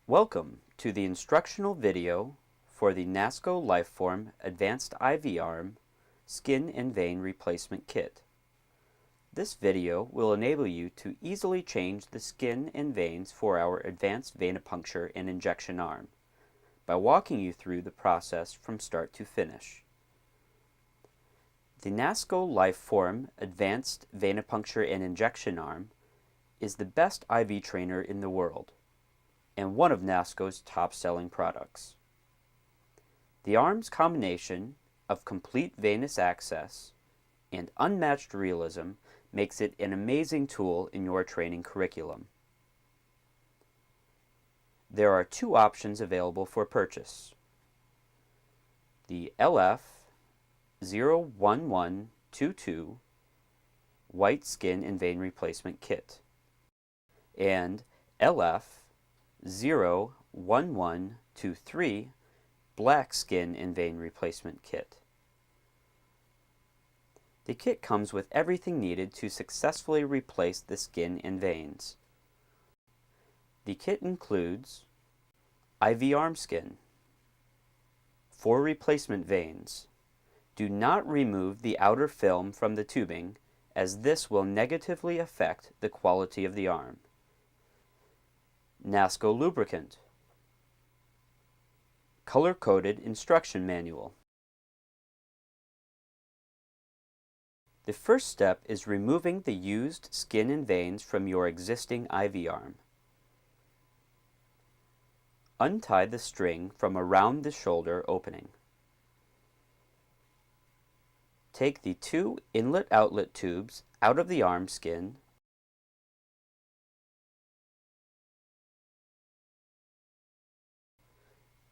Welcome to the instructional video for the Nasco Lifeform Advanced IV Arm Skin and Vein Replacement Kit. This video will enable you to easily change the skin and veins for our advanced venipuncture and injection arm by walking you through the process from start to finish. The Nasco Lifeform Advanced Venipuncture and Injection Arm is the best IV trainer in the world and one of Nasco's top-selling products. The arm's combination of complete venous access and unmatched realism makes it an amazing tool in your training curriculum. There are two options available for purchase: the LF01104U White Skin and Vein Replacement Kit and LF01104U Black Skin and Vein Replacement Kit. The kit comes with everything needed to successfully replace the skin and veins. The kit includes IV arm skin, 4 replacement veins. Do not remove the outer film from the tubing, as this will negatively affect the quality of the arm. Nasco lubricant, color-coded instruction manual. The first step is removing the used skin and veins from your existing IV arm. Untie the string from around the shoulder opening. Take the 2 inlet-outlet tubes out of the arm skin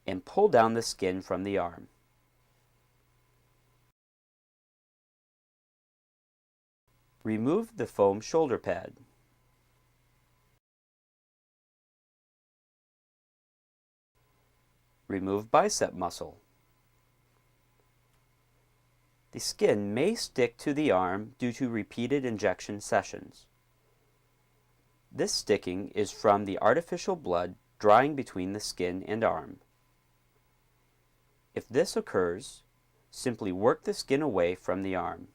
and pull down the skin from the arm. Remove the foam shoulder pad. Remove bicep muscle. The skin may stick to the arm due to repeated injection sessions. This sticking is from the artificial blood drying between the skin and arm. If this occurs, simply work the skin away from the arm.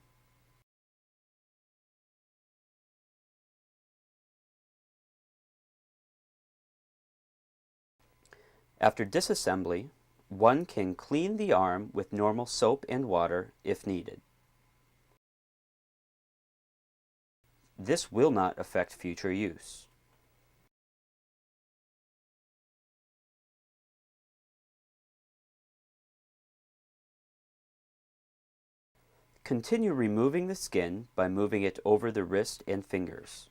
After disassembly, one can clean the arm with normal soap and water if needed. This will not affect future use. Continue removing the skin by moving it over the wrist and fingers.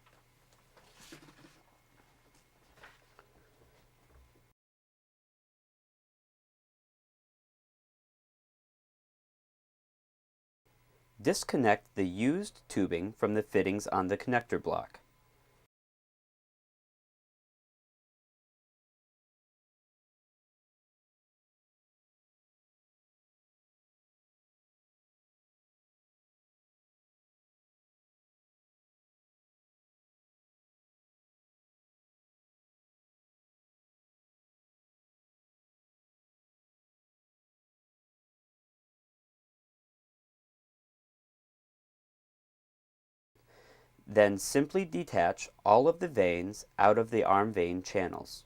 Disconnect the used tubing from the fittings on the connector block. Then simply detach all of the veins out of the arm vein channels.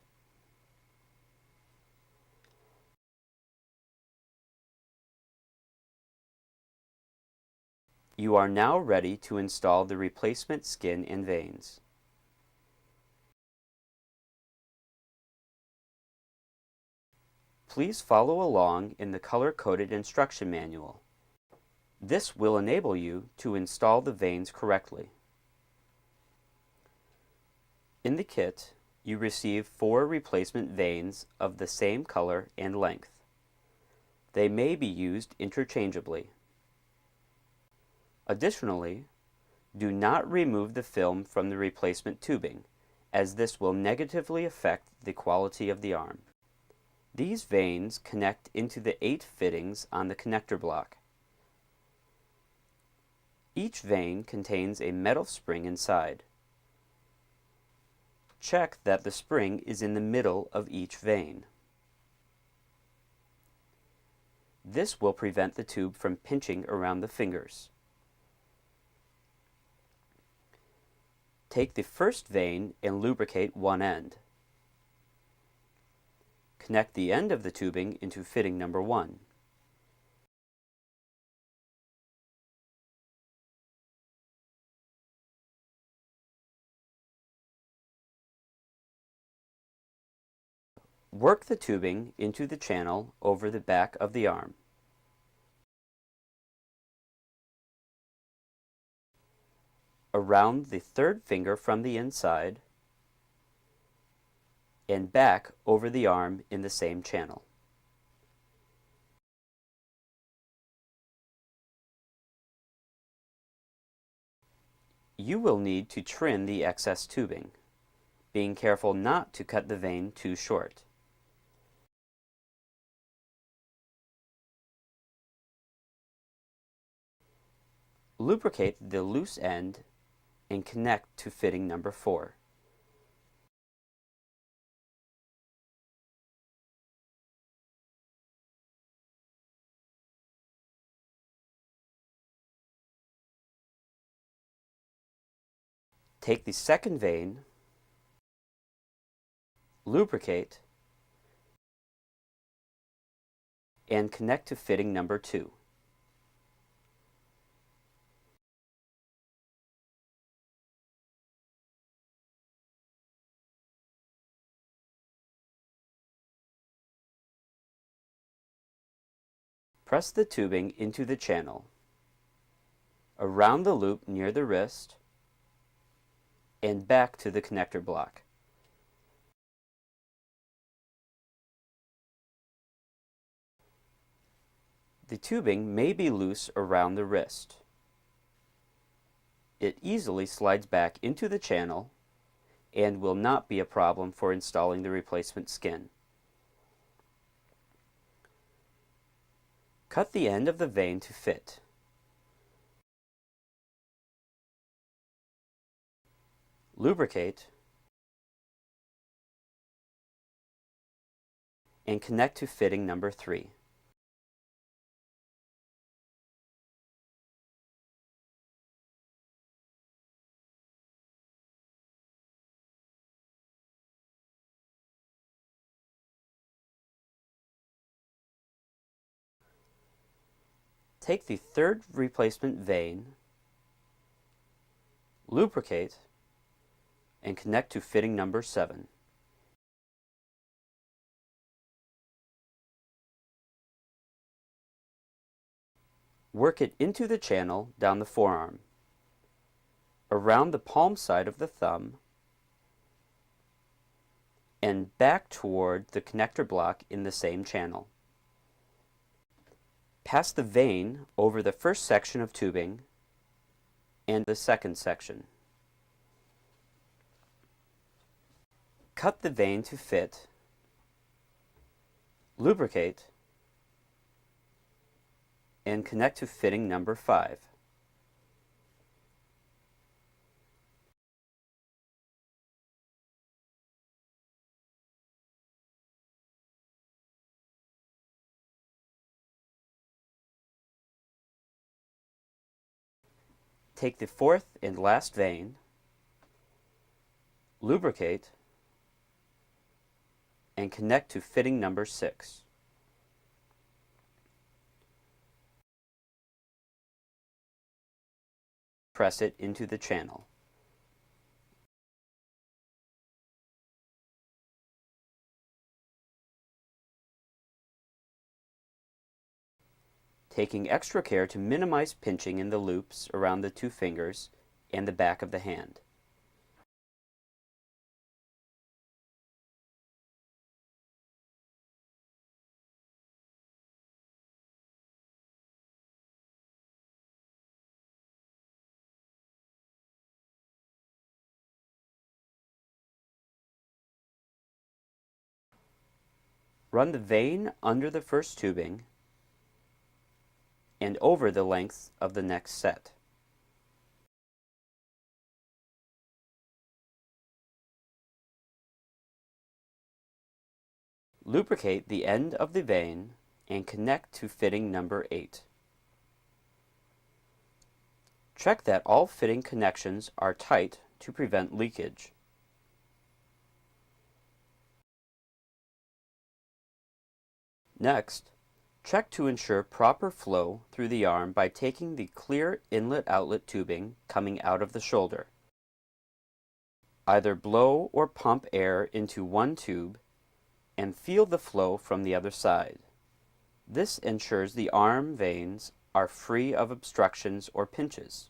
You are now ready to install the replacement skin and veins. Please follow along in the color-coded instruction manual. This will enable you to install the veins correctly. In the kit, you receive 4 replacement veins of the same color and length. They may be used interchangeably. Additionally, do not remove the film from the replacement tubing, as this will negatively affect the quality of the arm. These veins connect into the 8 fittings on the connector block. Each vein contains a metal spring inside. Check that the spring is in the middle of each vein. This will prevent the tube from pinching around the fingers. Take the first vein and lubricate one end. Connect the end of the tubing into fitting number 1. Work the tubing into the channel over the back of the arm. Around the third finger from the inside and back over the arm in the same channel. You will need to trim the excess tubing, being careful not to cut the vein too short. Lubricate the loose end and connect to fitting number 4. Take the second vein, lubricate, and connect to fitting number 2. Press the tubing into the channel, around the loop near the wrist, and back to the connector block. The tubing may be loose around the wrist. It easily slides back into the channel and will not be a problem for installing the replacement skin. Cut the end of the vein to fit. Lubricate and connect to fitting number 3. Take the third replacement vein, lubricate, and connect to fitting number 7. Work it into the channel down the forearm, around the palm side of the thumb, and back toward the connector block in the same channel. Pass the vein over the first section of tubing and the second section. Cut the vein to fit, lubricate, and connect to fitting number 5. Take the fourth and last vein, lubricate, and connect to fitting number 6. Press it into the channel. Taking extra care to minimize pinching in the loops around the 2 fingers and the back of the hand. Run the vein under the first tubing and over the length of the next set. Lubricate the end of the vein and connect to fitting number 8. Check that all fitting connections are tight to prevent leakage. Next, check to ensure proper flow through the arm by taking the clear inlet-outlet tubing coming out of the shoulder. Either blow or pump air into one tube and feel the flow from the other side. This ensures the arm veins are free of obstructions or pinches.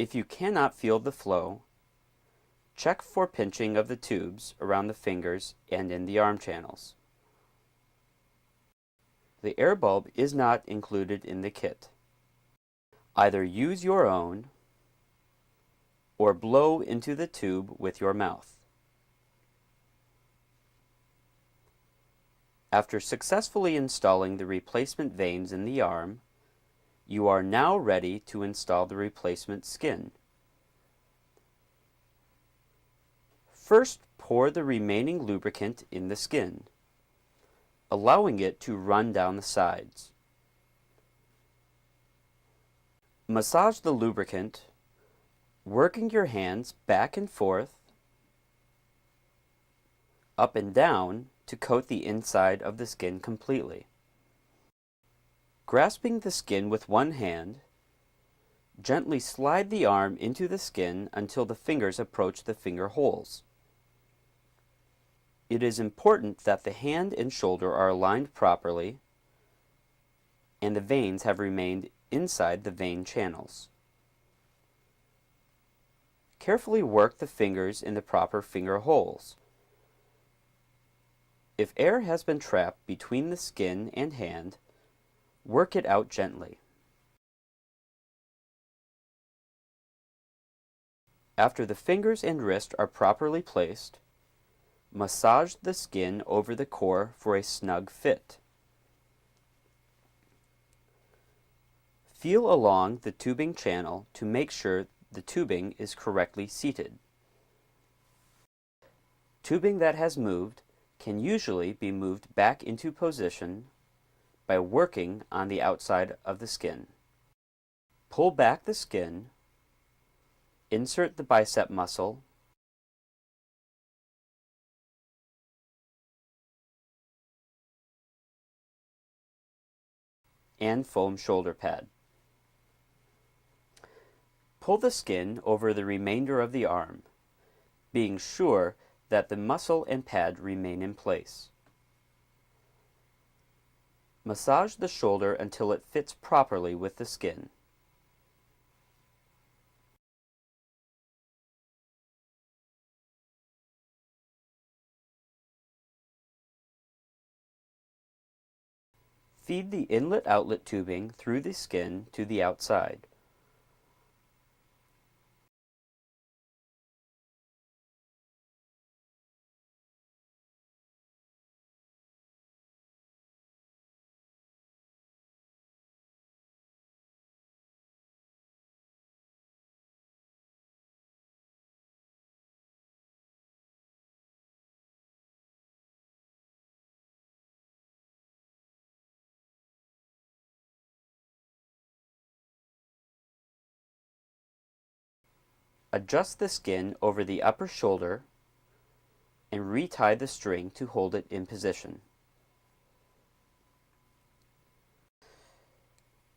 If you cannot feel the flow, check for pinching of the tubes around the fingers and in the arm channels. The air bulb is not included in the kit. Either use your own or blow into the tube with your mouth. After successfully installing the replacement veins in the arm, you are now ready to install the replacement skin. First, pour the remaining lubricant in the skin, allowing it to run down the sides. Massage the lubricant, working your hands back and forth, up and down to coat the inside of the skin completely. Grasping the skin with one hand, gently slide the arm into the skin until the fingers approach the finger holes. It is important that the hand and shoulder are aligned properly and the veins have remained inside the vein channels. Carefully work the fingers in the proper finger holes. If air has been trapped between the skin and hand, work it out gently. After the fingers and wrist are properly placed, massage the skin over the core for a snug fit. Feel along the tubing channel to make sure the tubing is correctly seated. Tubing that has moved can usually be moved back into position by working on the outside of the skin. Pull back the skin, insert the bicep muscle, and foam shoulder pad. Pull the skin over the remainder of the arm, being sure that the muscle and pad remain in place. Massage the shoulder until it fits properly with the skin. Feed the inlet-outlet tubing through the skin to the outside. Adjust the skin over the upper shoulder and retie the string to hold it in position.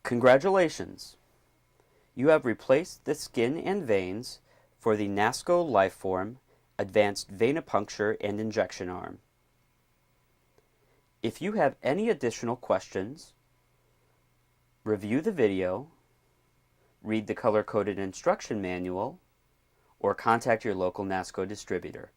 Congratulations! You have replaced the skin and veins for the Nasco Lifeform Advanced Venipuncture and Injection Arm. If you have any additional questions, review the video, read the color-coded instruction manual, or contact your local Nasco distributor.